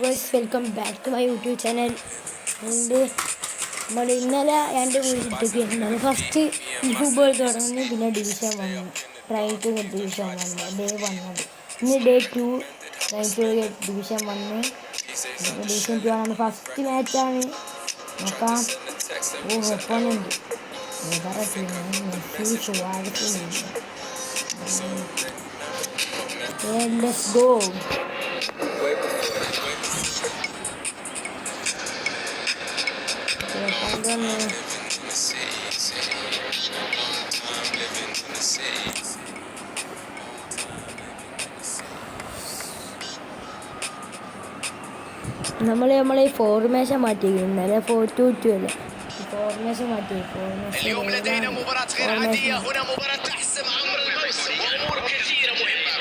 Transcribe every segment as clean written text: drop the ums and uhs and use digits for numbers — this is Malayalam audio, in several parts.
Guys, welcome back to my YouTube channel. നമ്മൾ ഇന്നലെ എൻ്റെ വീട്ടിൽ ഫസ്റ്റ് ഈ ഫുട്ബോൾ തുടങ്ങി പിന്നെ division 1 try to get division 1 day 1 ഇന്ന് day 2 try to get division 1 division 2 ആണ് ഫസ്റ്റ് മാച്ചാണ് നോക്കാം. ഒപ്പനുണ്ട് വേറെ ടീമാണ് മെസ്സി സുവാരസ്. Let's go. നമ്മളെ ഫോർമേഷൻ മാറ്റി ഇന്നലെ 4-2-2 അല്ലേ ഫോർമേഷൻ മാറ്റി اليوم لدينا مباراة غير عادية. هنا مباراة تحسم أمر الموسم وأمور كثيرة مهمة.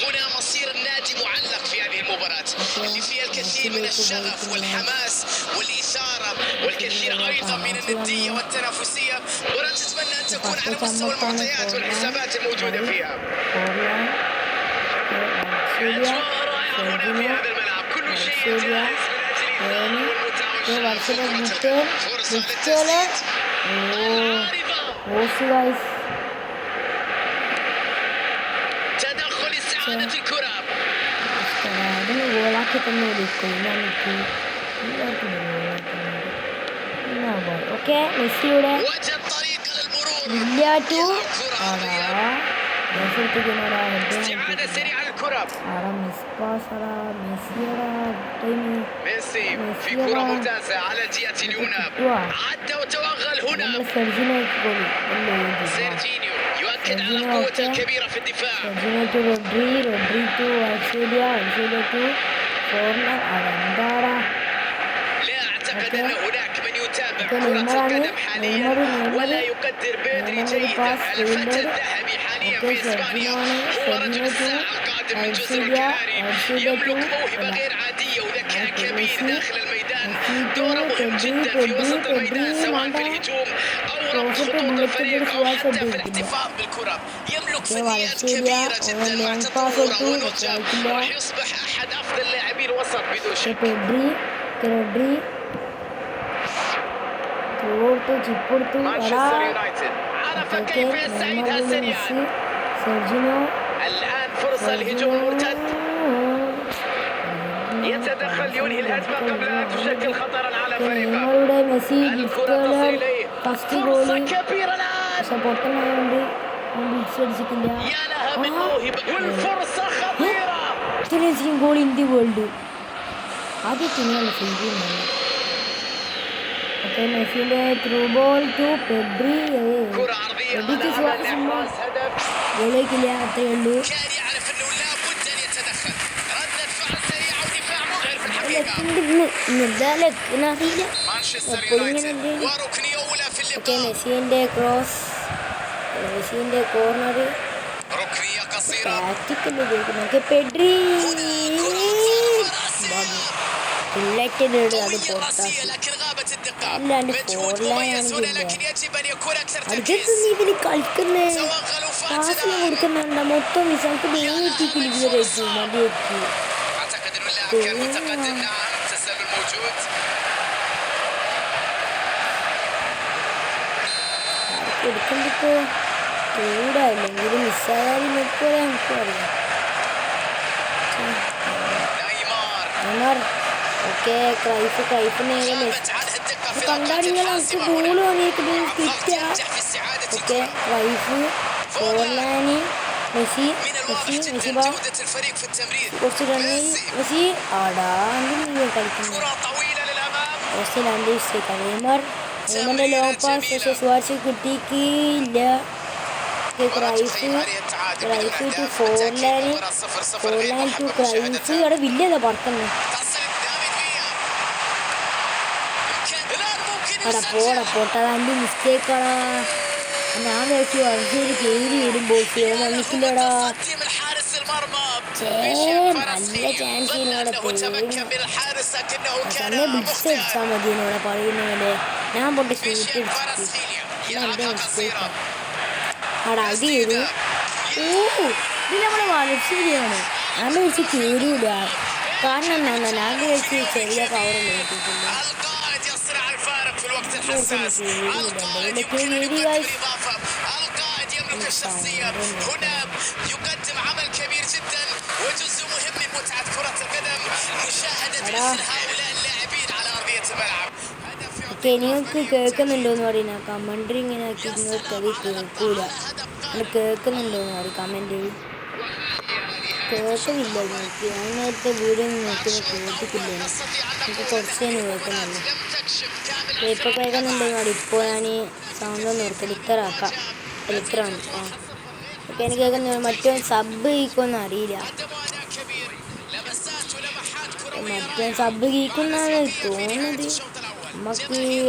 هنا مصير النادي معلق في هذه المباراة اللي فيها الكثير من الشغف والحماس والإثارة والكثير أيضا من الندية والتنافسية. مباراة تتمنى أن تكون على مستوى المعطيات والحسابات الموجودة فيها. أجواء رائعة هنا في هذا الملعب. كل شيء جاهز تدخل استعادة الكرة. وجد طريقة للمرور. استعادة سريعة للكرة. ميسي في كرة ممتازة على الجهة اليمنى. عدى وتوغل هنا. سيرجينيو يؤكد على قوته الكبيرة في الدفاع. لا أعتقد أن هناك من يتابع كرة القدم حاليا ولا يقدر بيدري جيدا الفتى الذهبي حاليا في إسبانيا. هو رجل الساعة القادم من جزر الكناري. يملك موهبة غير عادية وذكاء كبير داخل الميدان. دوره مهم جدا في وسط الميدان سواء في الهجوم أو ربط خطوط الفريق أو حتى في الاحتفاظ بالكرة. يملك فنيات كبيرة جدا مع تطوره ونضجه. راح يصبح أحد أفضل لاعبي الوسط بدون شك. مانشستر يونايتد عرف كيف يستعيد سريعا. الآن فرصة الهجوم المرتد. يتدخل ينهي الهجمة قبل أن تشكل خطرا على فريقه. الكرة تصل إليه. فرصة كبيرة الآن. يا لها من موهبة والفرصة خطيرة. മെസ്സിയുടെ ത്രൂ ബോൾ ടു പെഡ്രി ഗോളിക്കില്ല അത്രയേ ഉള്ളൂ. മെസ്സിന്റെ ക്രോസ് മെസ്സിന്റെ കോർണർ പ്രാക്ടിക്കൽ ഉപയോഗിക്കുന്നു. പെഡ്രി അത് പുറത്താക്കി അല്ലാണ്ട് ഇതിന് കളിക്കുന്നേ പാസിന് കൊടുക്കുന്നുണ്ട മൊത്തം വിശാക്ക് ബേറ്റിക്കില്ല ഇതുവരെ മതിയെത്തി എടുക്കുമ്പോഴേക്കോ ചൂടായില്ലെങ്കിലും മിസ്സായാലും നോക്കുപോലെ നമുക്ക് അറിയാം. ഓക്കെ ക്രൈഫിനെ കണ്ടാടിയാൽ നമുക്ക് ഗോള് വന്നിരിക്കുന്നത് കിട്ടുക. ഓക്കെ ക്രൈഫ് ഫോർലാനി മെസ്സി കുറച്ച് റണ്ണി മെസ്സി ആടാ കളിക്കുന്നു. കുറച്ച് 2 മിസ്റ്റേക്ക് നെയ്മറിന്റെ ലോങ് പാസ് പക്ഷേ സുവാരസ് കിട്ടിയില്ല. ക്രൈഫ് ടു ഫോർലാനി ടു ക്രൈഫ് അവിടെ വില്ലതാ പറക്കുന്നത്. പോട്ടാ എൻ്റെ മിസ്റ്റേക്കാടാ. ഞാൻ നോക്കി വർഷയിൽ കയറി വരുമ്പോൾ മണിക്കില്ലടാ. നല്ല ചാൻസ് തന്നെ ബ്ലിറ്റ്സ് അടിച്ചാൽ മതി എന്നോടെ പറയുന്നവരെ ഞാൻ പൊട്ടി ഷൂട്ട് അടിച്ചിട്ട് എൻ്റെ മിസ്റ്റേക്കാണ്. ആടാ ഇത് ചെയ്തു. ഇത് നമ്മുടെ വളർച്ചയാണ്. ഞാൻ വിളിച്ച് കയറിയില്ല. കാരണം എന്താ ഞാൻ കഴിച്ച് ചെറിയ കവറല്ലേ കിട്ടിയിട്ടുണ്ട്. القائد يصنع الفارق في الوقت ഇതൊക്കെ الحساس. القائد يمكن أن يضيف الإضافة. القائد يملك الشخصية. هنا يقدم عمل كبير جدا وجزء مهم من متعة كرة القدم مشاهدة مثل هؤلاء اللاعبين على أرضية الملعب. ഓക്കെ നിങ്ങൾക്ക് കേൾക്കുന്നുണ്ടോയെന്ന് പറയുന്ന കമൻട്രി ഇങ്ങനെ ആക്കി നിങ്ങൾക്ക് അത് കേൾക്കൂല. നിങ്ങൾ കേൾക്കുന്നുണ്ടോയെന്ന് പറയും കമൻറ്റിൽ. കേൾക്കുന്നില്ല നിങ്ങൾക്ക്. ഞാൻ നേരത്തെ വീഡിയോ നോക്കിയത് കേട്ടിട്ടില്ല. എനിക്ക് കുറച്ച് തന്നെ കേൾക്കുന്നുള്ളൂ. ഇപ്പോൾ കേൾക്കുന്നുണ്ടെന്ന് പറയും. ഇപ്പോൾ ഞാൻ സൗണ്ട് ഒന്ന് ഓർത്ത് ലിറ്ററാക്കാം. ലിറ്ററാണ്. ഓക്കെ എനിക്ക് കേൾക്കുന്ന മറ്റോ സബ് കീക്കൊന്നും അറിയില്ല. മറ്റേ സബ് കീക്കുന്നാണ് തോന്നുന്നത്.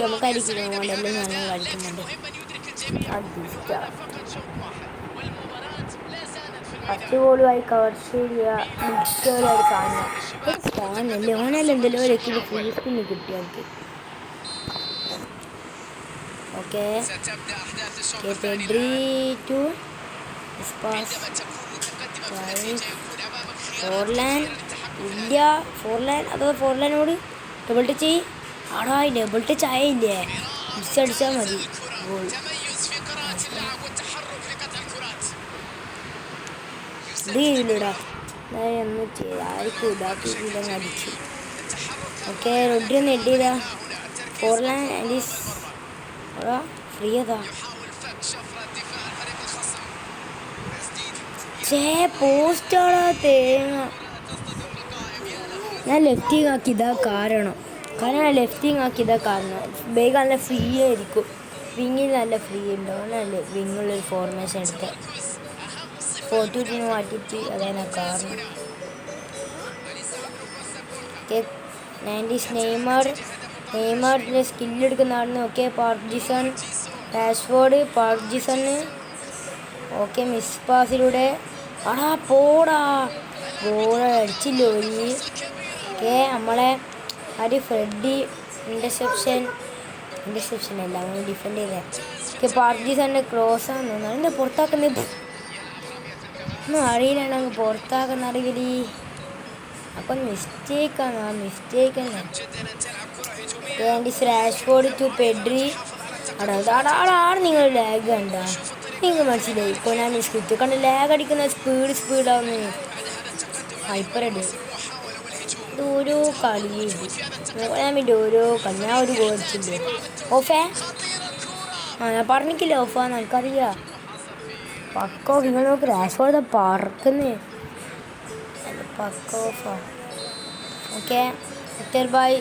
നമുക്കായിരിക്കും മോഡലും ഞങ്ങൾ കളിക്കുന്നുണ്ട്. ഫസ്റ്റ് ബോളുമായി കവർ ചെയ്യുക മിക്കവരും കാണുക. സ്പാനല്ലേ ഓനല്ല എന്തെല്ലോ ഒരു ഫുൾ സ്പിന്ന് കിട്ടിയത്. ഓക്കെ പെഡ്രി ടു ഫോർലാൻ ഇല്ല. ഫോർലാനോട് ഡബിൾ ടച്ച് ആടാ. ഡബിൾ ടച്ച് ആയില്ലേ? മിസ്സടിച്ചാൽ മതി ഗോൾ. ഇത് ചെയ്യില്ലടാ. ഒന്നും ചെയ്ത് ആർക്കും ഇതാക്കിയില്ല അടിച്ചു. ഓക്കെ റൊഡ്രി ഒന്ന് ഹെഡ് ചെയ്താ. ഫോർലാൻ ആൻഡീസ് ഫ്രീ അതാ. പോസ്റ്റാടാ തേങ്ങ. ഞാൻ ലെഫ്റ്റിങ് ആക്കിയതാ കാരണം ഞാൻ ലെഫ്റ്റിങ് ആക്കിയതാ കാരണം ബേഗ് നല്ല ഫ്രീ ആയിരിക്കും. വിങ്ങിൽ നല്ല ഫ്രീ ഉണ്ടാവും. നല്ല വിങ്ങുള്ളൊരു ഫോർമേഷൻ എടുത്ത് 4-2 മാറ്റിയിട്ട് അതാണ് കാരണം. നെയ്മറിൻ്റെ സ്കില്ലെടുക്കുന്ന ആളിന്. ഓക്കെ പാർക്കിസൺ രാഷ്ഫോർഡ് പാർക്കിസണ്. ഓക്കെ മിസ് പാസിലൂടെ ആടാ പോടാ ഗോൾ അടിച്ചില്ലോ. ഓക്കെ നമ്മളെ ഫ്രെഡി ഇൻ്റർസെപ്ഷൻ അല്ല അവന് ഡിഫെൻഡ് ചെയ്തേ. ഓക്കെ പാർക്കിസണിൻ്റെ ക്രോസ് ആണെന്ന് തോന്നുന്നു. എന്താ പുറത്താക്കുന്നത് ഒന്നും അറിയില്ല. പുറത്താക്കുന്ന അറിയില്ല. അപ്പം മിസ്റ്റേക്കാണ്. മിസ്റ്റേക്ക് തന്നെ. രാഷ്ഫോർഡ് ടു പെഡ്രി. ആടാണ് നിങ്ങൾ ലാഗ് കണ്ട. നിങ്ങൾ മനസ്സിലായി. ഇപ്പോൾ ഞാൻ സ്ക്രിപ്റ്റ് കണ്ട് ലാഗ് അടിക്കുന്ന സ്പീഡാവുന്നു. ഹൈപ്പറഡ് ഇത് ഓരോ കളി ഞാൻ വേണ്ടി ഓരോ കളി. ഞാൻ ഒരു ഗോൾ അടിച്ചില്ലേ ഓഫേ. ഞാൻ പറഞ്ഞിട്ടില്ല ഓഫാന്ന് എനിക്കറിയാം. പക്ക നിങ്ങൾ നോക്ക് രാഷ്ഫോർഡ് പറക്കുന്നേ പക്ക ഓഫാ. Okay Victor by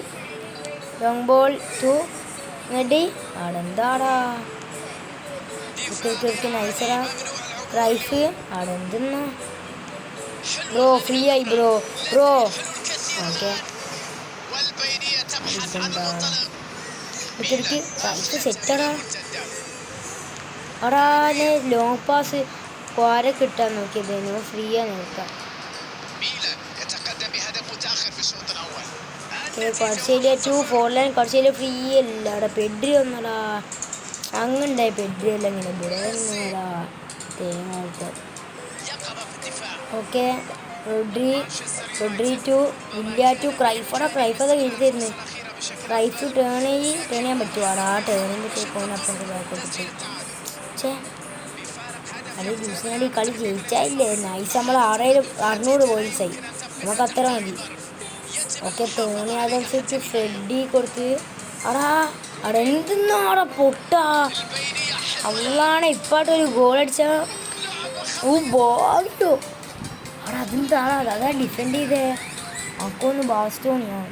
long ball to ready. ആടെന്താടാ നൈസറാ റൈഫ് ആടെന്തെന്നാ ബ്രോ ഫ്രീ ആയി ബ്രോ. ഓക്കെ റൈഫ് സെറ്റടാ. അടാ ലോങ് പാസ് ക്വാര കിട്ടാൻ നോക്കിയതേനു. ഫ്രീ ആ നോക്കാം. കുറച്ചേരിയ ടു ഫോർലൈൻ കുറച്ചേരിയ ഫ്രീ അല്ല. അവിടെ പെഡ്രി ഒന്നടാ അങ്ങുണ്ടായി. പെഡ്രി അല്ല ഇങ്ങനെ ഇവിടെ തേങ്ങ. Okay Rodri to Villa to ക്രൈഫോടാ. ക്രൈഫൊക്കെ എഴുതിയിരുന്നു. ക്രൈഫ് ടേൺ ചെയ്യാൻ പറ്റുമോ? ആ ടേണിൻ്റെ പോയിനപ്പുറത്ത് ബാക്കോട്ട് അത് ന്യൂസിലാൻഡ് ഈ കളി ജയിച്ചായില്ലേ. നൈസ്. നമ്മൾ 600 പോയിൻസായി. നമുക്ക് അത്ര മതി. ഓക്കെ ടോണി അതനുസരിച്ച് ഫ്രെഡി കൊടുത്ത് അവിടെ എന്തെന്നാടെ പൊട്ടാ അവളാണ് ഇപ്പായിട്ടൊരു ഗോൾ അടിച്ച ഭാഗ്യോ. അവിടെ അതെന്താടാ അതാ ഡിഫെൻഡ് ചെയ്തേ. അക്കൊന്ന് ബാസ്റ്റോണിയാണ്.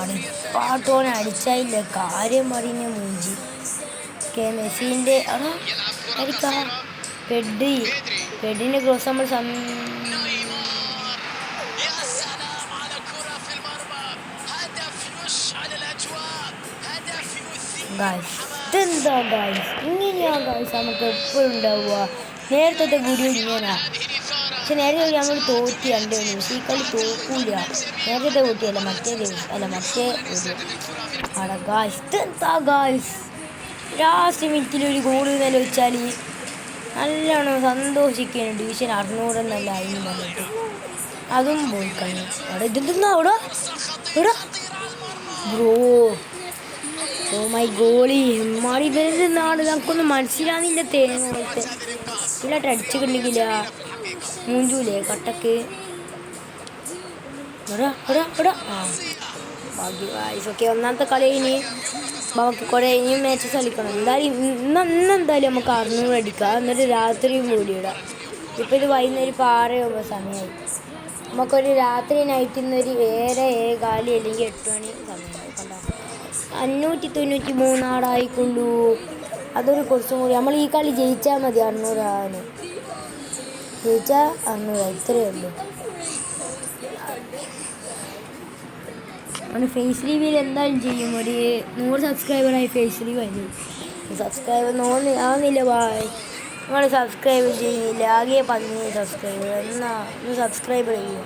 അടിപ്പാട്ടോനെ അടിച്ചായില്ല. കാര്യം പറയുന്ന മൂഞ്ചി. ഓക്കെ മെസ്സിൻ്റെ അടിക്കാ പെഡിൻ്റെ ക്രോസ് നമ്മൾ ഇതെന്താ ഗായ്സ് ഇങ്ങനെയാ ഗായ്സ് നമുക്ക് എപ്പോഴും ഉണ്ടാവുക. നേരത്തെ വീഡിയോ ഇങ്ങനെയാ. പക്ഷെ നേരത്തെ ഞങ്ങൾ തോറ്റി കണ്ടു. ഈ കളി തോക്കൂല. നേരത്തെ തോറ്റിയല്ല മറ്റേ വീഡിയോ. അവിടെ ഗായ്സ് ഇതെന്താ ഗായ്സ് ലാസ്റ്റ് മിനിറ്റിൽ ഒരു ഗോൾ നില വെച്ചാൽ നല്ലോണം സന്തോഷിക്കുകയാണ് ഡിവിഷൻ 600 എന്നല്ല അതിന് പറഞ്ഞിട്ട് അതും പോയി കഴിഞ്ഞു. അവിടെ ഇതെന്താ അവിടെ ഇവിടെ ബ്രോ ഓ മൈ ഗോളി എമ്മാടി ഇവരുടെ നാട് നമുക്കൊന്നും മനസ്സിലാകുന്നില്ല. തേങ്ങ പോലത്തെ ഇല്ലാട്ട് അടിച്ചു കിട്ടിക്കില്ല മൂഞ്ചൂലേ കട്ടക്ക് ആ ഭാഗ്യ ഒന്നാമത്തെ കളി ഇനി നമുക്ക് കുറേ ഇനിയും മാച്ചസ് കളിക്കണം. എന്തായാലും ഇന്നെന്തായാലും നമുക്ക് 600 അടിക്കാം. എന്നിട്ട് രാത്രിയും കൂടി ഇടാം. ഇപ്പം ഇത് വൈകുന്നേരം 6 സമയമായി. നമുക്കൊരു രാത്രി നൈറ്റിൽ നിന്നൊരു 7 അല്ലെങ്കിൽ 8 മണി സമയമായി. കണ്ടോ 593 ആടായിക്കൊണ്ടു. അതൊരു കുറച്ചും കൂടി നമ്മൾ ഈ കളി ജയിച്ചാൽ മതി 600 ആവാൻ. ജയിച്ചാൽ 600 ഇത്രയേ ഉള്ളൂ. അവന് ഫേസ് റിവ്യൂൽ എന്തായാലും ചെയ്യും. ഒരു 100 സബ്സ്ക്രൈബറായി ഫേസ് റിവ്യൂ ആയിരുന്നു. സബ്സ്ക്രൈബർ ആവുന്നില്ല ബായ്. നിങ്ങൾ സബ്സ്ക്രൈബ് ചെയ്യുന്നില്ല. ആകെ 17 സബ്സ്ക്രൈബർ. ഒന്ന് സബ്സ്ക്രൈബ് ചെയ്യുക.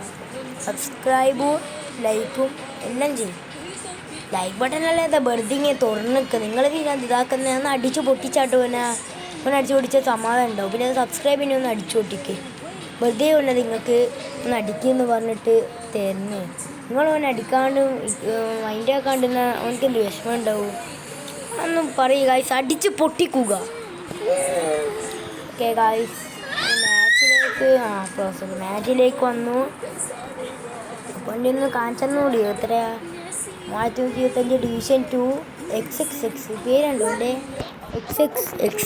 സബ്സ്ക്രൈബും ലൈക്കും എല്ലാം ചെയ്യും. ലൈക്ക് ബട്ടൺ അല്ലാതെ വെറുതെ ഇങ്ങനെ തുറന്ന് നിൽക്കുക. നിങ്ങൾ ഇതിനകത്ത് ഇതാക്കുന്ന ഒന്ന് അടിച്ച് പൊട്ടിച്ചാട്ടോ ഒന്ന് അടിച്ച് പൊട്ടിച്ചാൽ സമാധാനം ഉണ്ടാവും. പിന്നെ സബ്സ്ക്രൈബിനെ ഒന്ന് അടിച്ചു പൊട്ടിക്ക്. വെറുതെ ഉള്ളത് നിങ്ങൾക്ക് ഒന്ന് അടിക്കുമെന്ന് പറഞ്ഞിട്ട് തരുന്നേ. നിങ്ങൾ അവനെ അടിക്കാണ്ട് മൈൻഡ് ആക്കാണ്ടെന്ന അവനക്ക് എന്ത് വിഷമം ഉണ്ടാവും. ഒന്നും പറയുക ഗായ്സ്, അടിച്ച് പൊട്ടിക്കുക. ഓക്കെ ഗായ്സ്, മാച്ചിലേക്ക് വന്നു. അപ്പോൾ എൻ്റെ ഒന്ന് കാണിച്ചെന്നുകൂടി എത്രയാ 325 ഡിവിഷൻ 2 XXX പേരുണ്ടോ അല്ലേ XXX.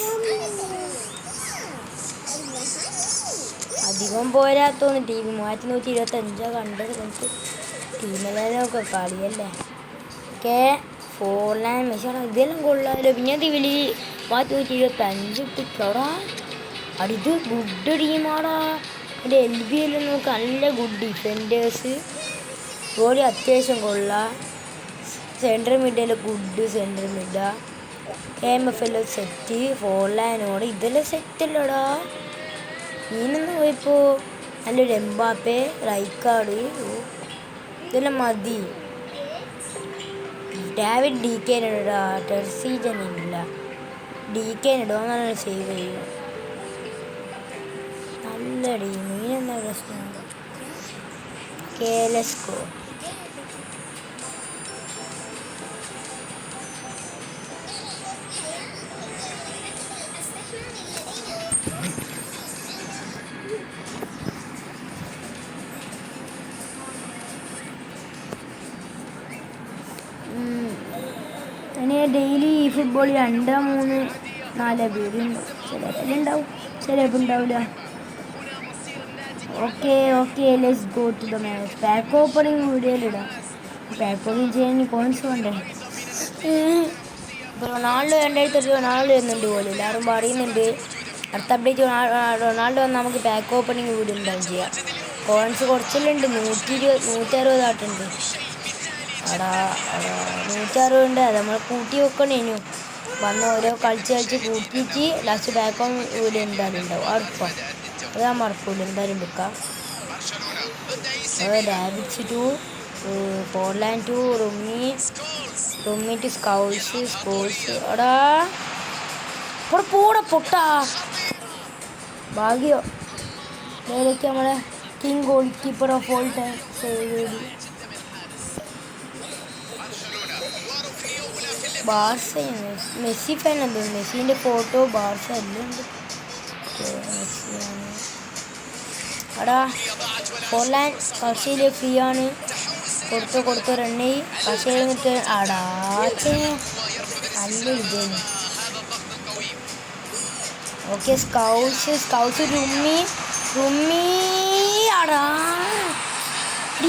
അധികം പോരാത്തോന്ന് ടീം 325 കണ്ടത് നമുക്ക് ടീമിലൊക്കെ കളിയല്ലേ. ഓക്കെ 4 ലൈൻ മെഷീൻ ഇതെല്ലാം കൊള്ളാമല്ലോ. പിന്നെ ഇതിൽ 325 ഇട്ടിക്കോടാ. ഇത് ഗുഡ് ടീമാടാ. എൻ്റെ LB എല്ലാം നോക്ക് നല്ല ഗുഡ് ഡിഫൻഡേഴ്സ്. ഗോളി അത്യാവശ്യം കൊള്ളാം. Central middle good central mid. KMF എല്ലാം സെറ്റ്. 4 ലൈനോട് ഇതെല്ലാം സെറ്റല്ലോടാ. മീനൊന്നും പോയപ്പോൾ നല്ലൊരു എംബാപ്പെ റൈക്കാർഡ് ഇതെല്ലാം മതി. ഡേവിഡ് DK-നിടാ. ടെർസീജൻ ഇല്ല. DK-നിടുക നല്ല സേവ് ചെയ്യുക. നല്ലടി മീനെന്താ പ്രശ്നമുണ്ട്. ലെറ്റ്സ് ഇനി ഡെയിലി ഈ ഫുട്ബോൾ 2, 3, 4 പേരുണ്ട്. ചിലപ്പോൾ ഉണ്ടാവും, ചിലപ്പോൾ ഉണ്ടാവില്ല. Okay let's go to the match. Pack opening വീഡിയോയിലിടാം. പാക്ക് ഓപ്പണിങ് ചെയ്യാൻ കോയിൻസ് വേണ്ടേ. ഇപ്പോൾ റൊണാൾഡോ 2030 റൊണാൾഡോ വരുന്നുണ്ട് പോലെ എല്ലാവരും പറയുന്നുണ്ട്. അടുത്ത അപ്ഡേറ്റ് റൊണാൾഡോ വന്നാൽ നമുക്ക് പാക്ക് ഓപ്പണിങ് വീഡിയോ ഉണ്ടാവും ചെയ്യാം. കോയിൻസ് കുറച്ചെല്ലാം ഉണ്ട്. 160 ആട്ടുണ്ട്. 160 ഉണ്ട്. അത് നമ്മൾ കൂട്ടി വെക്കണേനു. വന്ന് ഓരോ കളിച്ച് കൂട്ടിയിട്ട് ലാസ്റ്റ് ബാക്ക് ഓൺ വീഡിയോ എന്തായാലും ഉണ്ടാവും. ഉറപ്പാണ്. അത് ഞാൻ മറക്കൂല. എന്തായാലും വെക്കാം. ഡാവിഡ്സ് 2 4 ലൈൻ 2 റുമ്മി ടു സ്കോൾസ് എടാ ഇവിടെ പോടാ പൊട്ടാ. ഭാഗ്യോ നേരൊക്കെ നമ്മളെ king goal keeper of all time save ചെയ്തു. ബാർസ മെസ്സി ഫാൻ എന്തോ. മെസ്സിൻ്റെ ഫോട്ടോ ബാർസ എല്ലാം ഉണ്ട്. മെസ്സിയാണ് എടാ 4 ലൈൻ കശയില് ഫ്രീ ആണ്. കൊടുത്ത് റണ്ണി കശ കഴിഞ്ഞിട്ട് അടാച്ചേ നല്ല ഇതേന്. ഓക്കെ സ്കൗട്ട്സ് റുമ്മി അടാ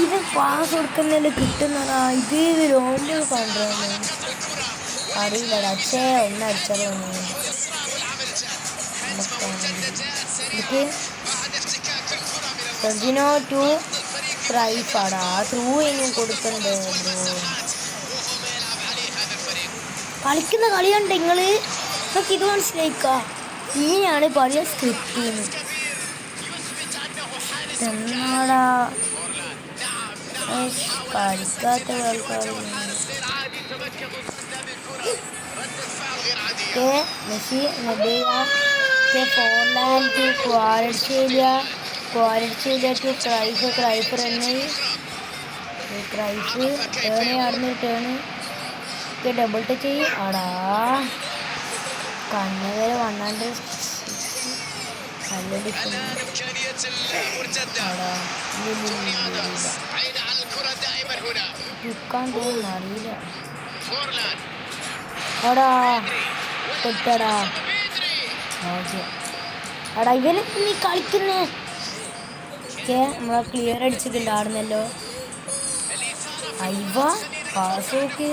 ഇത് പാസ് കൊടുക്കുന്നതിൽ കിട്ടുന്നതാ. ഇത് രോമിൽ കൊണ്ടുവന്നു അറിയില്ലടാ. അച്ഛേ ഒന്നടിച്ചാലോ സെർജിനോ ടു പ്രൈഫാടാ. ത്രൂ ഇനിയും കൊടുക്കണ്ടേ ബ്രോ. കളിക്കുന്ന കളി കണ്ട നിങ്ങള് നമുക്ക് ഇത് മനസ്സിലാക്കുക. ഇങ്ങനെയാണ് പഴയ സ്ക്രിപ്റ്റിന് എന്നാടാ കളിക്കാത്ത കളിക്കാർ. Messi okay Forlan to Kvaratskhelia to Cruyff റണ്ണി ക്രൈഫ് ടേണ് ആടുന്ന ടേണ് ഓക്കെ ഡബിൾ ടച്ച് ചെയ്യും ആടാ കണ്ണ് വരെ 106 നല്ല ഡിഫൻസ് ആടാ ചുക്കാൻ തോന്നുന്നു അറിയില്ല ആടാ കൊട്ടടാ ഓക്കെ ആടാ ഇവനെ നീ കളിക്കുന്നേ ഓക്കെ നമ്മളെ ക്ലിയർ അടിച്ചിട്ടുണ്ട് ആടുന്നല്ലോ അയ്വ പാസ് നോക്ക്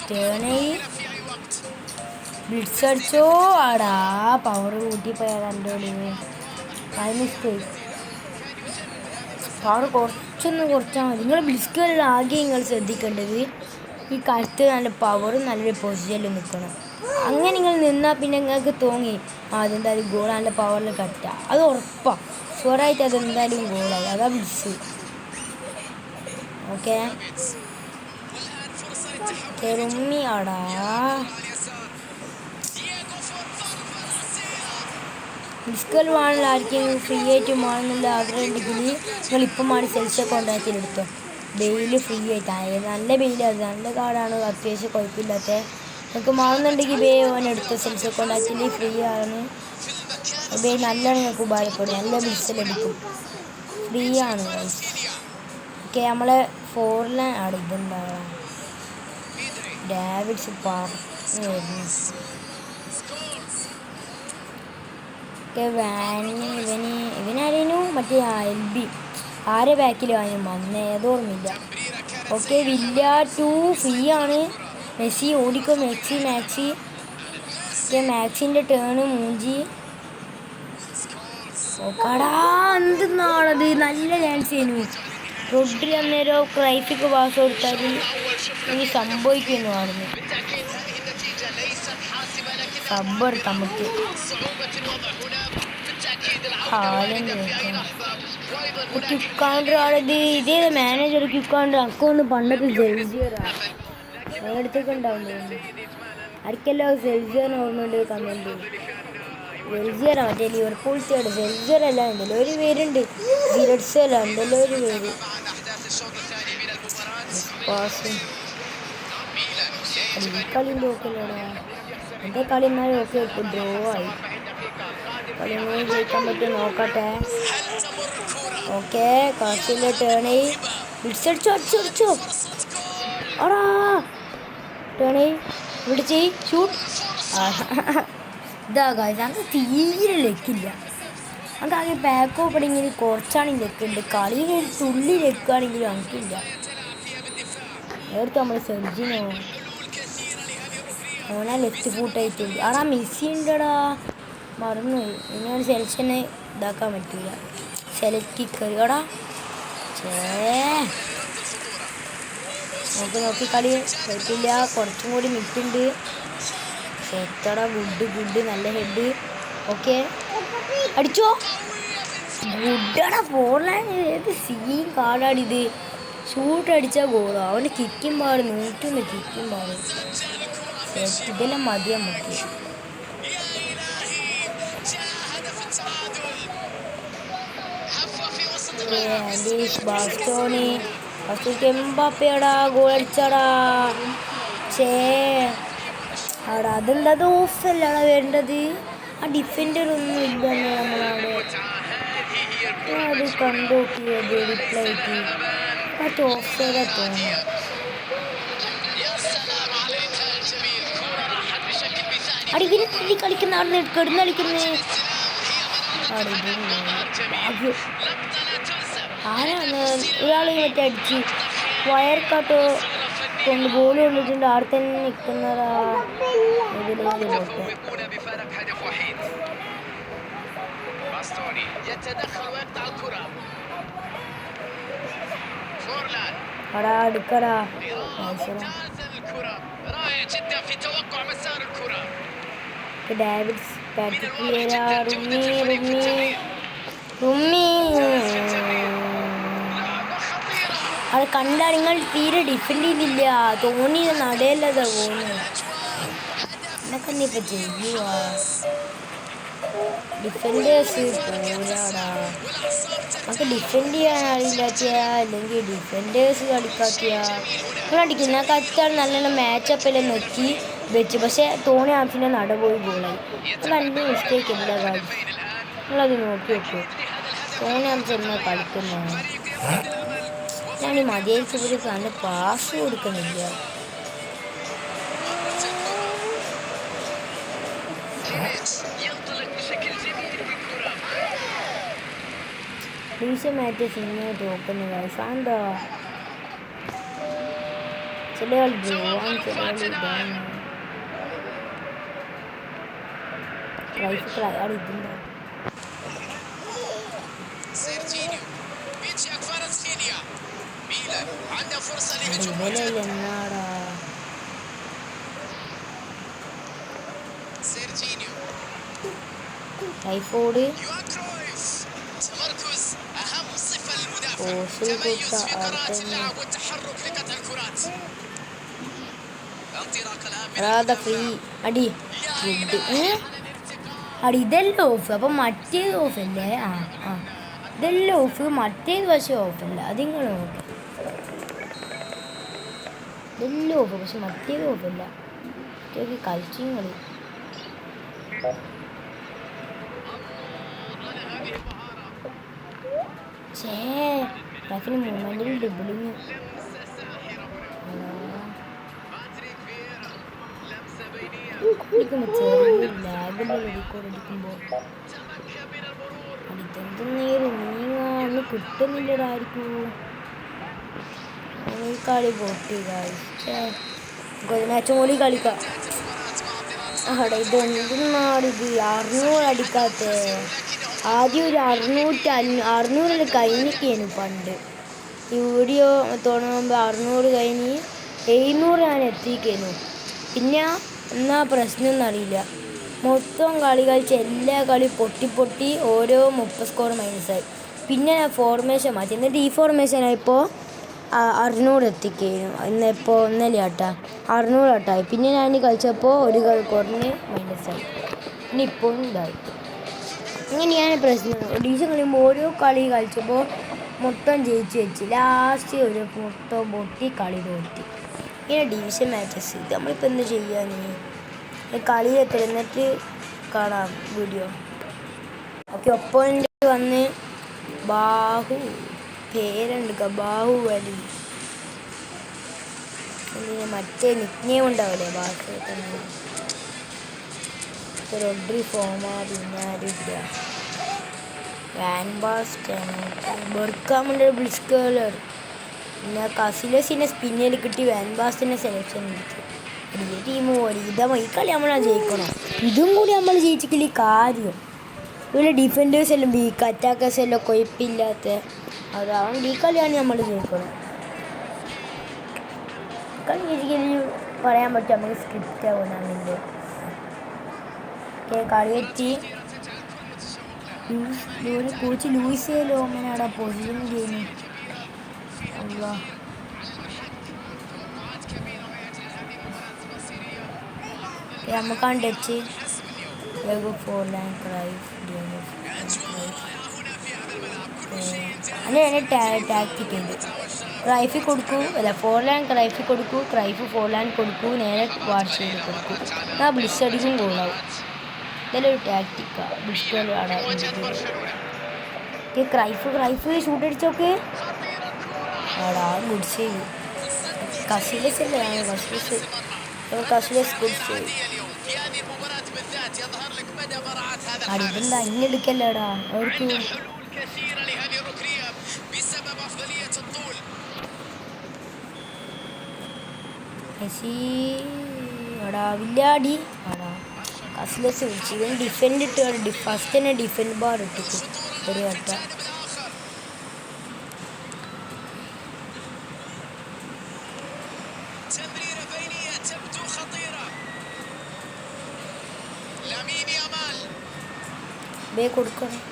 ടേണേ ബ്ലിറ്റ്സ് അടിച്ചോ ആടാ പവർ കൂട്ടിപ്പോയാ കണ്ടോളി മിസ്റ്റേക്ക് പവർ കുറച്ചാൽ മതി നിങ്ങൾ ബ്ലിസ്കളിൽ ആകെ നിങ്ങൾ ശ്രദ്ധിക്കേണ്ടത് ഈ കളിത്ത് നല്ല പവറും നല്ലൊരു പൊസിഷനിൽ നിൽക്കണം അങ്ങനെ നിങ്ങൾ നിന്നാൽ പിന്നെ നിങ്ങൾക്ക് തോന്നി അതെന്തായാലും ഗോൾ നല്ല പവറിൽ കട്ടുക അത് ഉറപ്പാണ് ഷുവറായിട്ട് അതെന്തായാലും ഗോളായി അതാ ബ്ലിസ് ഓക്കെ റൂമി ആടാ ഡിസ്കൽ വേണമെങ്കിൽ ആർക്കെങ്കിലും ഫ്രീ ആയിട്ട് വേണമെന്നുള്ള ആഗ്രഹം ഉണ്ടെങ്കിൽ നിങ്ങൾ ഇപ്പം വേണ്ടി സെൽസ് കോൺട്രാക്റ്റിലെടുത്തോ ബെയില് ഫ്രീ ആയിട്ട് നല്ല ബെയിലാണ് നല്ല കാർഡാണ് അത്യാവശ്യം കുഴപ്പമില്ലാത്ത നിങ്ങൾക്ക് വേണമെന്നുണ്ടെങ്കിൽ ഓൻ എടുത്തോ സെൽസ് കോൺട്രാക്റ്റിൽ ഫ്രീ ആണ് ബെയിൽ നല്ലോണം നിങ്ങൾക്ക് ഉപകാരപ്പെടും നല്ല ബിൽസിലെടുക്കും ഫ്രീ ആണ് ഓക്കെ നമ്മളെ ഫോറിലെ അവിടെ ഇതെന്താ ഡേവിഡ്സ് പറഞ്ഞു വരുന്നു ഇവനാരേനു മറ്റേ LB ആരെ ബാക്കിൽ വന്നേ ഏതോർമ്മില്ല ഓക്കെ വില്ല 2 ഫ്രീ ആണ് മെസ്സി ഓടിക്കോ മാക്സി ഓക്കെ മാക്സിൻ്റെ ടേണ് മൂഞ്ചി ഓക്കാടാ എന്തെന്നാണത് നല്ല ചാൻസ് ചെയ്യുന്നു റൊഡ്രി അന്നേരം ക്രൈഫിക്ക് പാസ് കൊടുത്താൽ എനിക്ക് സംഭവിക്കുന്നു ആടുന്നു സബ്ബർ നമുക്ക് ക്യുക്കാണ്ടർ ആണിത് ഇതേ മാനേജർ ക്യുക്കാണ്ടർ അക്കൊന്ന് പണ്ടൊക്കെ സെൽസിയറാണ് അടുത്തൊക്കെ ഉണ്ടാവുന്നു ആർക്കെല്ലാം സെൽസിയറിന് ഓർമ്മയുണ്ട് കമൻറ്റ് സെൽസിയറാണ് മറ്റേ ലിവർപൂൾ സൈഡ് സെൽസിയർ അല്ല ഉണ്ടല്ലോ ഒരു പേരുണ്ട് ജിറഡ്സ് അല്ല ഉണ്ടല്ലോ ഒരു പേര് കളിൻ്റെ ഓക്കെല്ലോടാ എൻ്റെ കളി എന്നാലും ഓക്കെ ഇപ്പോൾ ഡ്രോ ആയി കളി ജയിക്കാൻ പറ്റും നോക്കട്ടെ ഓക്കെ കാശിൻ്റെ ടേണി അടിച്ചോ ആടാ ടേണി പിടിച്ച് ഷൂട്ട് ഇതാ കാശ് ഞങ്ങൾക്ക് തീരെ ലെക്കില്ല ഞങ്ങൾക്ക് ആകെ ബാക്ക് ഓപ്പണിങ്ങിൽ കുറച്ചാണെങ്കിൽ ലെക്കുണ്ട് കളി തുള്ളി ലെക്കാണെങ്കിലും ഞങ്ങൾക്കില്ല നേരത്തെ നമ്മൾ സെർജിനോ ഓനാ ലെഫ്റ്റ് ഫൂട്ടായിട്ടുണ്ട് ആടാ മെസ്സി ഉണ്ടടാ മറന്നു ഇങ്ങനെ സെലക്ഷനെ ഇതാക്കാൻ പറ്റില്ല സെലക്ട് കയറിയോടാ നോക്കി കളി പറ്റില്ല കുറച്ചും കൂടി മിറ്റുണ്ട് സെറ്റടാ ഗുഡ് നല്ല ഹെഡ് ഓക്കെ അടിച്ചോ ഗുഡടാ ഫോർലാൻഡ് ഏത് സീൻ കാർഡാണിത് ഷൂട്ട് അടിച്ചാൽ ഗോളോ അവൻ്റെ കിക്കും പാട് 101 കിക്കും പാട് ഇതെല്ലാം മതിയാ മതി ബാസ്റ്റോണി എംബാപ്പയാടാ ഗോൾ അടിച്ചാടാ അവിടെ അതെന്താ ഓഫല്ലാടാ വേണ്ടത് ആ ഡിഫൻഡർ ഒന്നും ഇല്ലെന്ന് നമ്മളവിടെ അത് കണ്ടോക്കിയത് റിപ്ലൈ മറ്റേ ഓഫ് സൈഡാ തോന്നുന്നു അടിക്കുന്ന കളിക്കുന്ന അവിടെ കിടന്ന് കളിക്കുന്നേ ആരാണ് ഒരാൾ മറ്റേ അടിച്ച് വയർ കാട്ടോ കൊണ്ട് ഗോൾ കൊണ്ടിട്ടുണ്ട് അവിടെ തന്നെ നിൽക്കുന്നതാ അടാ അടുക്കടാ ഡേവിഡ്സ് റുമ്മി അത് കണ്ടാൽ നിങ്ങൾ തീരെ ഡിഫെൻഡ് ചെയ്തില്ല തോന്നി നടയല്ലതാ പോകുന്നത് എന്നൊക്കെ നീ ഇപ്പൊ ചെയ്യുവാ ഡിഫൻഡേഴ്സ് പോരാടാ നമുക്ക് ഡിഫെൻഡ് ചെയ്യാൻ അറിയില്ലാത്തിയാ അല്ലെങ്കിൽ ഡിഫൻഡേഴ്സ് കളിക്കാത്തിയാ നമ്മളടിക്കും ഞാൻ കച്ചാൽ നല്ലോണം മാച്ചപ്പെല്ലാം നോക്കി വെച്ചു പക്ഷേ തോണി ആവശ്യത്തിൻ്റെ നടപോയി ഗോളായി അത് എൻ്റെ മിസ്റ്റേക്ക് ഇല്ല കാര്യം നിങ്ങളത് നോക്കി വെക്കൂ തോണി ആവശ്യം എന്നാ കളിക്കുന്നതാണ് ഞാൻ ഈ മതിയായിച്ചവർ നല്ല പാസ് കൊടുക്കണില്ല ഡിവിഷൻ മാച്ചസ് ഇങ്ങനെ തോക്കുന്ന എന്താ ചില കളി ഡ്രോവാൻ ചില കളി ഇതാണ് റൈഫ് അയാൾ ഇതുണ്ടോ ഇവനല്ല എന്നാടാ ടൈഫോയിഡ് പോസ്റ്റ് കൊടുത്ത ഫ്രീ അടി ഗുഡ് അടി ഇതെല്ലാം ഓഫ് അപ്പം മറ്റേത് ഓഫല്ലേ ആ ആ ഇതെല്ലാം ഓഫ് മറ്റേത് പക്ഷേ ഓഫല്ല അതിങ്ങൾ നോക്കി ഇതെല്ലാം ഓഫ് പക്ഷെ മറ്റേത് ഓഫല്ല മറ്റേക്ക് കളിച്ചിങ്ങൾ റഫിന് മൂമെൻറ്റിൽ ഡബിളിങ് അടിക്കുമ്പോൾ ചെറിയ ലാഗിൻ്റെ റെഡിക്കോഡ് അടിക്കുമ്പോൾ അടിക്കുന്നത് നേരം നീങ്ങാന്ന് കിട്ടുന്നില്ലടായിരിക്കും കളി പൊട്ടി മാച്ച് മോളി കളിക്കാം അവിടെ ഇതെന്തെന്നാണിത് 600 അടിക്കാത്ത ആദ്യം ഒരു 600 കഴിഞ്ഞിരിക്കുന്നു പണ്ട് ഈ വീഡിയോ തുടങ്ങുമ്പോൾ 600 കഴിഞ്ഞ് 700 ഞാൻ എത്തിക്കുന്നു പിന്നെ എന്നാ പ്രശ്നം എന്നറിയില്ല മൊത്തം കളി കളിച്ച് എല്ലാ കളി പൊട്ടി ഓരോ 30 സ്കോർ മൈനസായി പിന്നെ ഞാൻ ഫോർമേഷൻ മാറ്റി എന്നിട്ട് ഈ ഫോർമേഷനായിപ്പോൾ 600 എത്തിക്കുന്നു ഇന്നിപ്പോൾ ഒന്നല്ലേ ആട്ടാ 600 ആട്ടായി പിന്നെ ഞാൻ കളിച്ചപ്പോൾ ഒരു കളി കുറഞ്ഞ് മൈനസായി പിന്നെ ഇപ്പോഴും ഇതായി ഇങ്ങനെയാണ് പ്രശ്നം ഡിവിഷൻ കളിയുമ്പോൾ ഓരോ കളി കളിച്ചപ്പോൾ മൊത്തം ജയിച്ച് വെച്ച് ലാസ്റ്റ് ഒരു മൊത്തം പൊട്ടി കളി തോറ്റി ഇങ്ങനെ ഡിവിഷൻ മാച്ചസ് ഇത് നമ്മളിപ്പോൾ എന്ത് ചെയ്യാൻ കളി എന്നിട്ട് കാണാം വീഡിയോ ഓക്കെ ഒപ്പോണൻ്റ് വന്ന് പേരുണ്ട് ബാഹുബലി മറ്റേ നിക്നെയിം ഉണ്ടാവില്ലേ ബാഹു തന്നെ റോഡ്രി ഫോമാ പിന്നെ ആരില്ല വാൻ ബാസ്റ്റൻ ബെർക്കാമിൻ്റെ ബ്ലിസ്കേലർ പിന്നെ കസിലസിനെ സ്പിന്നിൽ കിട്ടി വാൻ ബാസ്റ്റിനെ സെലക്ഷൻ എടുത്തു വലിയ ടീം പോലെ ഈ കളി നമ്മളാ ജയിക്കണം ഇതും കൂടി നമ്മൾ ജയിച്ചിട്ടില്ല കാര്യം ഇവിടെ ഡിഫൻഡേഴ്സ് എല്ലാം വീക്ക് അറ്റാക്കേഴ്സ് എല്ലാം കുഴപ്പമില്ലാത്ത അതാവുകൊണ്ട് ഈ കളിയാണ് നമ്മൾ ജയിക്കണം കളി ജയിച്ചിട്ട് പറയാൻ പറ്റും നമുക്ക് സ്ക്രിപ്റ്റ് ആവുന്നുണ്ടെങ്കിൽ കളി എത്തി കോച്ച് ലൂയിസ് ലോമനാടാ പൊസിഷൻ ചെയ്യുന്നു നമുക്കാണ് ടച്ച് അങ്ങനെയാണ് ടാക്റ്റിക് ഉണ്ട് ക്രൈഫി കൊടുക്കൂ അല്ല 4 ലാൻ ക്രൈഫി കൊടുക്കൂ ക്രൈഫ് 4 ലാൻ കൊടുക്കൂ നേരെ വാഷ് ചെയ്ത് കൊടുക്കൂ ആ ബ്ലിസ് അടിക്കും ഗോളാവും ഇതെല്ലാം ടാക്റ്റിക്കാണ് ബ്ലിസ് ആടാ ക്രൈഫ് ഷൂട്ട് അടിച്ചോക്കെ ആടാ ഗുഡ് സേവ് കസിലസ് അല്ലേ കസിലസ് ഗുഡ് സേവ് അടിതെന്താ ഇന്നെടുക്കല്ലേടാ അവർക്ക് മെസ്സി എടാ വില്ലാടി ആടാ കസിലസ് വിളിച്ചു ഇവൻ ഡിഫെൻഡ് ഇട്ട് ഫസ്റ്റ് തന്നെ ഡിഫെൻഡ് ബാർ ഇട്ടിട്ട് ഒരു വട്ട ബേ കൊടുക്കണം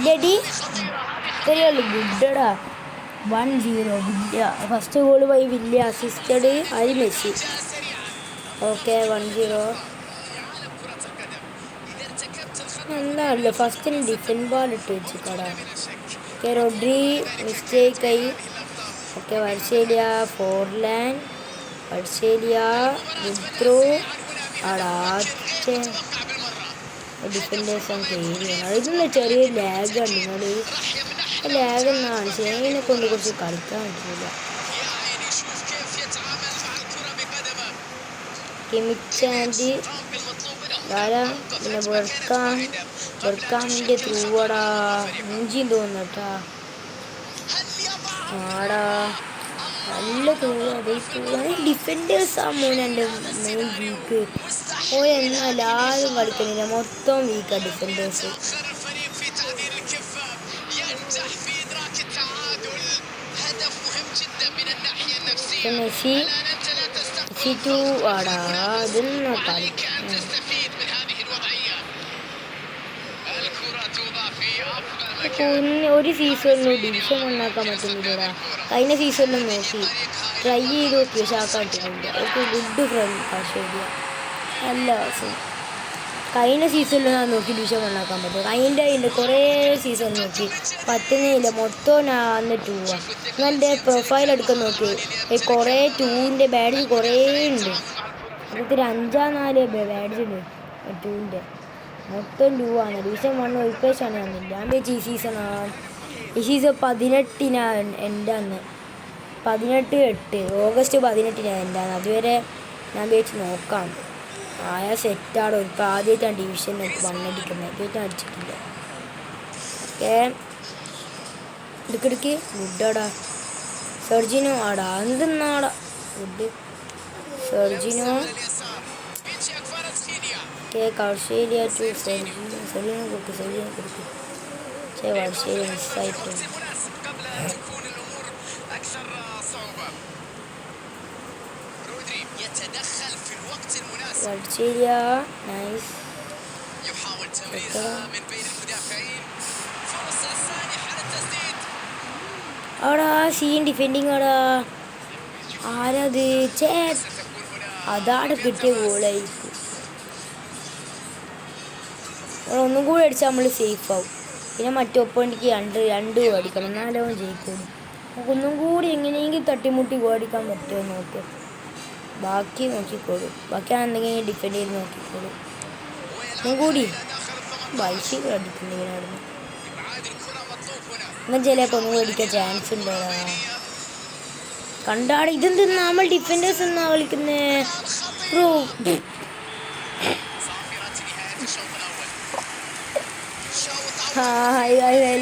ഇല്ലടി ഇത്രയേ ഉള്ളൂ. ഗുഡടാ. 1-0 വില്ല. ഫസ്റ്റ് ഗോൾ പോയി വില്ല. അസിസ്റ്റഡ് ആയി മെസ്സി. ഓക്കെ 1-0. നല്ലതല്ല. ഫസ്റ്റിന് ഡിഫൻഡ് ബോൾ ഇട്ട് വെച്ചിക്കടാ. ഓക്കെ റോഡ്രി മിസ്റ്റേക്ക് ആയി. Okay Kvaratskhelia Forlan. Kvaratskhelia through ആടാ. ഡിഫൻഡേഴ്സാണ് പേടിയാണ്. അതിനുള്ള ചെറിയ ലാഗ് ഉണ്ട്. നിങ്ങൾ ലാഗ് എന്നാണ് ചേനെ കൊണ്ട് കുറച്ച് കളിക്കാൻ പറ്റില്ല. കിമിച്ചാൻഡ് പിന്നെ ബർക്കാമിൻ്റെ ത്രൂവടാ. മൂഞ്ചിയും തോന്നട്ടാ. ആടാ നല്ല ത്രൂവാണ്. ഡിഫൻഡേഴ്സ് ആ മോനെ എൻ്റെ മെയിൻ വീക്ക്. എന്നാൽ എല്ലാവരും കളിക്കുന്നില്ല. മൊത്തം വീക്കാണ് ഡിഫൻഡേഴ്സ്. മെസ്സി ടു ആടാ. അതൊന്നും കളിക്കും. ഒരു സീസണിലും ഡിവിഷൻ ഉണ്ടാക്കാൻ പറ്റുന്നില്ലടാ. കഴിഞ്ഞ സീസണിലും നോക്കി ട്രൈ ചെയ്ത് നോക്കി. പക്ഷെ ആക്കാൻ പറ്റുന്നില്ല. ഒരു ഗുഡ് ഫ്രണ്ട് ശരിയാ. നല്ല കഴിഞ്ഞ സീസണിൽ ഞാൻ നോക്കി ഡിവിഷൻ ഉണ്ടാക്കാൻ പറ്റും. അതിൻ്റെ കുറേ സീസൺ നോക്കി പറ്റുന്നില്ല. മൊത്തം ഞാൻ അന്ന് 2 എന്നാൽ എൻ്റെ പ്രൊഫൈൽ എടുക്കാൻ നോക്കി കുറേ 2ൻ്റെ ബാഡ്ജ് കുറേ ഉണ്ട്. അതൊരു 5-4 ബാഡ്ജ് ഉണ്ട് 2ൻ്റെ. മൊത്തം 2 ആണ്. ഡിവിഷൻ 1 ഒരു പ്രാവശ്യമാണ് വന്നില്ല. ഞാൻ വെച്ച് ഈ സീസൺ 18 എൻ്റെ അന്ന് 18/8 ഓഗസ്റ്റ് 18 എൻ്റെ അന്ന്. അതുവരെ ഞാൻ വെച്ച് നോക്കാം. ആയാ സെറ്റാടോ. ഇപ്പോൾ ആദ്യമായിട്ടാണ് ഡിവിഷൻ 1 അടിക്കുന്നത്. ആദ്യമായിട്ടും അടിച്ചിട്ടില്ല. ഓക്കെ ഇടുക്കിടക്ക് ഗുഡാടാ. സെർജിനോ ആടാ. എന്തെന്നാടാ good Sergino. Okay Kvaratskhelia to Sergino കൊടുക്കും. വർഷേലിയ മിസ്സായിട്ട്. Kvaratskhelia nice. അവിടെ സീൻ ഡിഫെൻഡിങ് ആടാ. ആരത് അതാണ് കിട്ടിയ ഗോളായിരിക്കും. ഒന്നും കൂടി അടിച്ചാൽ നമ്മൾ സേഫ് ആവും. പിന്നെ മറ്റൊപ്പണിക്ക് 2 അടിക്കണം. എന്നാലും ജയിക്കുള്ളൂ. നമുക്കൊന്നും കൂടി എങ്ങനെയെങ്കിലും തട്ടിമുട്ടി അടിക്കാൻ പറ്റുമോ നോക്ക്. ബാക്കി നോക്കിക്കോളൂ. ബാക്കി എന്തെങ്കിലും ഡിഫെൻഡ് ചെയ്ത് നോക്കിക്കോളൂ. ഒന്നും കൂടി ബൈക്ക് അടിക്കുന്നുണ്ടായിരുന്നു. എന്നാൽ ചിലപ്പോൾ ഒന്നും അടിക്കാൻ ചാൻസ് ഉണ്ടോ കണ്ടാട്. ഇതെന്ത് നമ്മൾ ഡിഫൻഡേഴ്സ് എന്നാ കളിക്കുന്നേ ബ്രോ.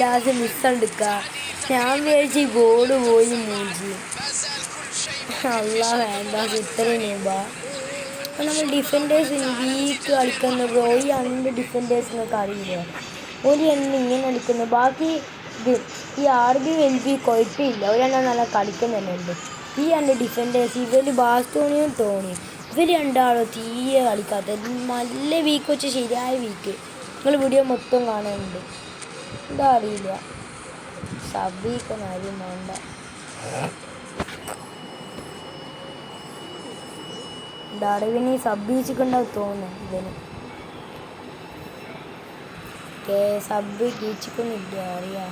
ലാസ്റ്റ് മിസ്സെടുക്ക. ഞാൻ വിചാരിച്ച് ഗോള് പോയി മൂഞ്ചി. അല്ല വേണ്ട ഇത്രയും രൂപ. അപ്പം നമ്മൾ ഡിഫൻഡേഴ്സിന് വീക്ക് കളിക്കുന്ന ബ്രോ. ഈ 2 ഡിഫൻഡേഴ്സിനൊക്കെ അറിയില്ല ഒരു എണ്ണ ഇങ്ങനെ കളിക്കുന്നു. ബാക്കി ഈ RB LB കുഴപ്പമില്ല. ഒരെണ്ണം നല്ല കളിക്കുന്നുണ്ട്. ഈ 2 ഡിഫൻഡേഴ്സ് ഇവര് ബാസ്റ്റോണിയും തോണിയും ഇവർ 2 തീരെ കളിക്കാത്ത നല്ല വീക്ക് വെച്ച് ശരിയായ വീക്ക്. നിങ്ങൾ വീഡിയോ മൊത്തം കാണുന്നുണ്ട്. എന്താ അറിയില്ല. സബീക്കൊന്നും ആരും വേണ്ട. ഡാർവിന് സബ്ബീച്ചിട്ടുണ്ടാവും തോന്നുന്നു. ഇതിന് സബ് ഗീച്ചിക്കൊന്നുമില്ല അറിയാം.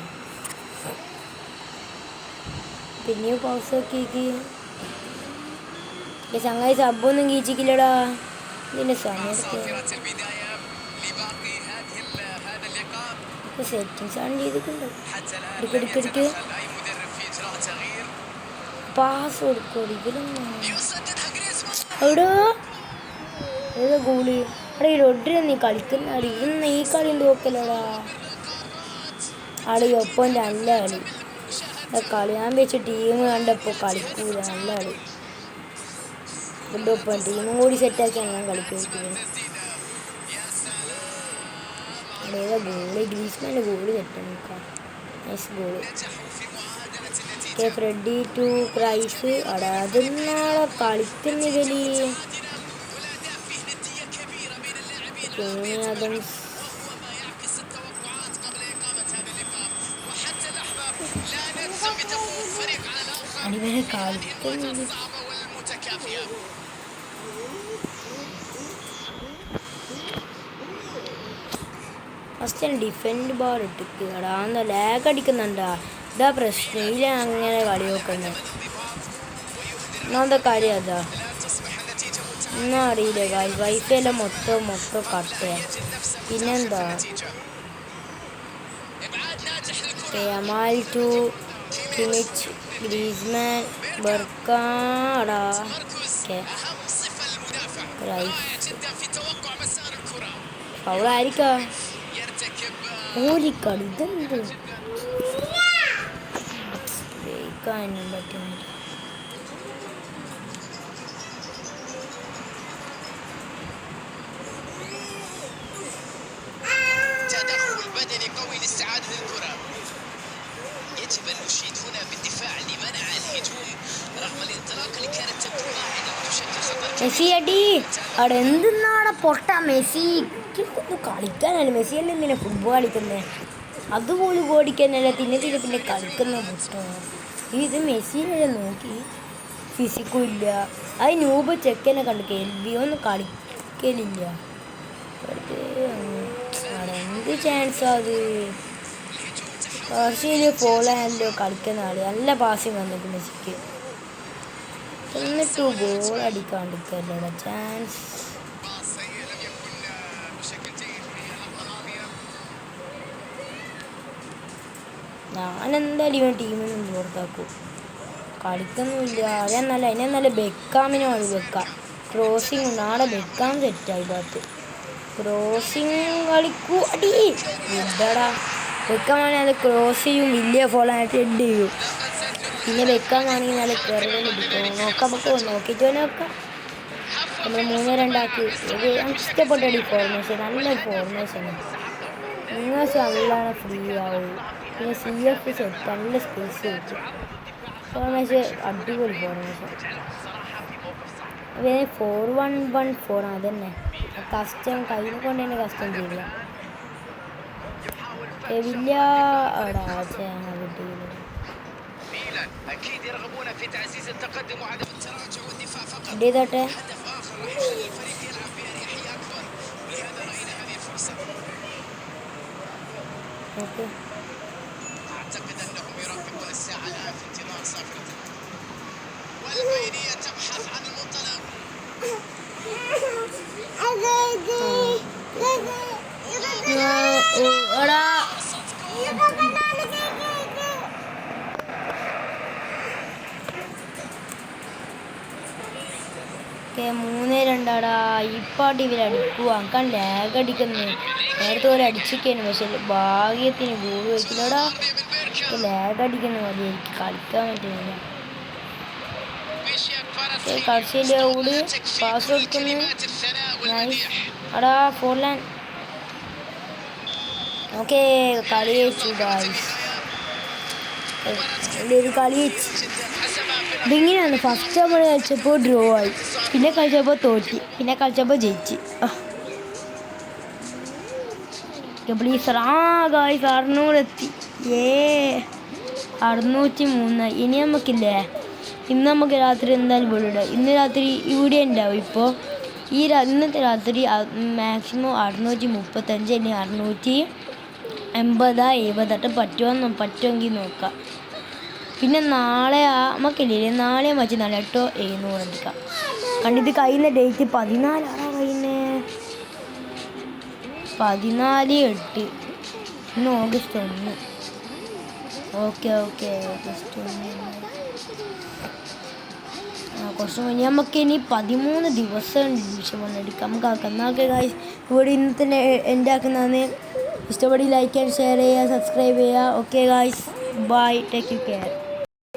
പിന്നെയും പൗസ് നോക്കി ചങ്ങായി സബ്ബൊന്നും ഗീച്ചിക്കില്ലടാ. ഇതിൻ്റെ സമയത്ത് സെറ്റിങ്സ് ആണ് ചെയ്തിട്ടുണ്ട്. ഇടയ്ക്കിടയ്ക്ക് പാസ് കൊടുക്കും. എവിടോ ഏതാ ഗോളി അവിടെ ഈ റോഡ്രി നീ കളിക്കുന്ന അടി. ഇന്ന് ഈ കളി നോക്കലടാ. അവിടെ ഒപ്പം നല്ല കളി. കളിയാൻ വെച്ച് ടീം കണ്ടപ്പോൾ കളിക്കൂല. നല്ല കളി. ഒപ്പം ടീമും കൂടി സെറ്റാക്കിയാണ് ഞാൻ കളിക്കുന്നത്. ഏതാ ഗോളി ഗ്രീസ്മാൻ്റെ ഗോളി തെറ്റാണ്. Nice goal. ഫ്രെഡി ടു ക്രൈസ് അവിടെ അതെന്നാളെ കളിക്കുന്നിവലി. അടിവരെ കളിക്കുന്നത് ഫസ്റ്റ് ഞാൻ ഡിഫെൻഡ് ബാർ ഇട്ടിട്ടാ എന്താ ലാഗ് അടിക്കുന്നുണ്ടാ ഇതാ പ്രശ്നം ഇല്ല അങ്ങനെ കളി നോക്കുന്നത് ഒന്നാമത്തെ കാര്യം അതാ ഒന്നും അറിയില്ല വൈഫൈ എല്ലാം മൊത്തം കട്ടയാ പിന്നെന്താ യമാൽ ടു കിമിച്ച് ഗ്രീസ്മാൻ ബർക്കാടാ ഫൗളായിരിക്കാം ഓടിക്കളി ഇതെന്ത് ജയിക്കാനും പറ്റുന്നില്ല يجب أن نشيد هنا بالدفاع لمنع الهجوم رغم الانطلاقة اللي كانت تبدو واعدة وتشكل خطر മെസ്സി അടി അവിടെ എന്തിനാണ് പൊട്ട മെസ്സി കളിക്കാനല്ല മെസ്സിയല്ലേ ഇങ്ങനെ ഫുട്ബോൾ കളിക്കുന്നത് അതുപോലും ഓടിക്കാനല്ല പിന്നെ കളിക്കുന്ന പൊട്ടോ ഇത് മെസ്സിനെ നോക്കി ഫിസിക്കും ഇല്ല അത് നൂബ് ചെക്കനെ കണ്ട് കേൾവിയോ ഒന്നും കളിക്കലില്ല അവിടെ എന്ത് ചാൻസാ അത് കാർഷിയിൽ പോളാനല്ലോ കളിക്കുന്ന ആള് നല്ല പാസിങ് വന്നിട്ട് മെസ്സിക്ക് എന്നിട്ട് ഗോൾ അടിക്കാണ്ടിരിക്കല്ലോ ചാൻസ് ഞാനെന്തായാലും ഇവൻ ടീമിൽ നിന്ന് പുറത്താക്കും കളിക്കൊന്നുമില്ല അതിനെ നല്ല ബെക്കാമിനെ മതി വെക്കാം ക്രോസിങ് നാളെ ബെക്കാം സെറ്റായി ഭാഗത്ത് ക്രോസിങ് കളിക്കൂ അടി എന്താടാ വെക്കാമാണെങ്കിൽ അത് ക്രോസ് ചെയ്യും വലിയ ഫോളായിട്ട് ഹെഡ് ചെയ്യും പിന്നെ വെക്കാമാണെങ്കിൽ നല്ല കയറുകളിരിക്കും നോക്കിയിട്ട് നോക്കാം നമ്മൾ 3-2 ഇത് നമുക്ക് ഇഷ്ടപ്പെട്ടടി ഫോർമേഷൻ നല്ലൊരു ഫോർമേഷനാണ് നിങ്ങൾ നല്ലോണം ഫ്രീ ആവും പിന്നെ CF സെറ്റ് നല്ല സ്പേസ് കിട്ടും ഫോർമേഷൻ അടിപൊളി ഫോർമേഷൻ പിന്നെ 4-1-1-4 അതന്നെ കസ്റ്റം കയ്യിനെ കൊണ്ട് തന്നെ കസ്റ്റം ചെയ്യില്ല വലിയ ഇതട്ടെ ഓക്കെ أعتقد أنهم يراقبون الساعة الآن في انتظار صافرة والبينية تبحث عن المنطلق ഓക്കെ 3-2 ഇപ്പാട്ട് ഇവരടിക്കുക അക്കാൻ ലാഗ് അടിക്കുന്നു നേരത്തെ പോലെ അടിച്ചിരിക്കുന്നു പക്ഷെ ഭാഗ്യത്തിന് ഗോൾ വെക്കില്ലടാ ലാഗ് അടിക്കുന്നു മതി എനിക്ക് കളിക്കാൻ പറ്റുന്നില്ല കളിച്ചിൻ്റെ കൂടി പാസ് കൊടുക്കുന്നു അടാ ഫോർലാൻ ഓക്കെ കളി വെച്ചു ഗായ്സ് ഒരു കളി വെച്ച് ഇതിങ്ങനെയാണ് ഫസ്റ്റ് നമ്മൾ കളിച്ചപ്പോൾ ഡ്രോ ആയി പിന്നെ കളിച്ചപ്പോൾ തോറ്റി പിന്നെ കളിച്ചപ്പോൾ ജയിച്ച് പ്ലീസ് ഗായ്സ് 600 എത്തി 603 ഇനി നമുക്കില്ലേ ഇന്ന് നമുക്ക് രാത്രി എന്തായാലും വീട് ഇന്ന് രാത്രി ഇവിടെ ഉണ്ടാവും ഇപ്പോൾ ഇന്നത്തെ രാത്രി മാക്സിമം 635 ഇനി 680 പറ്റുമെങ്കിൽ നോക്കാം പിന്നെ നാളെ നമുക്കില്ലേ നാളെ മറ്റന്നാൾ 700 എടുക്കാം കണ്ടിട്ട് കഴിയുന്ന ഡേറ്റ് 14 കഴിയുന്നേ 14/8 ഇന്ന് ഓഗസ്റ്റ് 1 ഓക്കെ ഓഗസ്റ്റ് 1 കുറച്ച് മുന്നേ നമുക്ക് ഇനി 13 ദിവസം ഡിവിഷൻ 1 എടുക്കാം നമുക്ക് ആക്കാം എന്നാക്കെ ഗായ്സ് ഇവിടെ ഇന്ന് തന്നെ എൻ്റെ ആക്കുന്നതാണ് ഇഷ്ടപ്പെടി ലൈക്ക് ആൻഡ് ഷെയർ ചെയ്യുക സബ്സ്ക്രൈബ് ചെയ്യുക okay guys bye take you care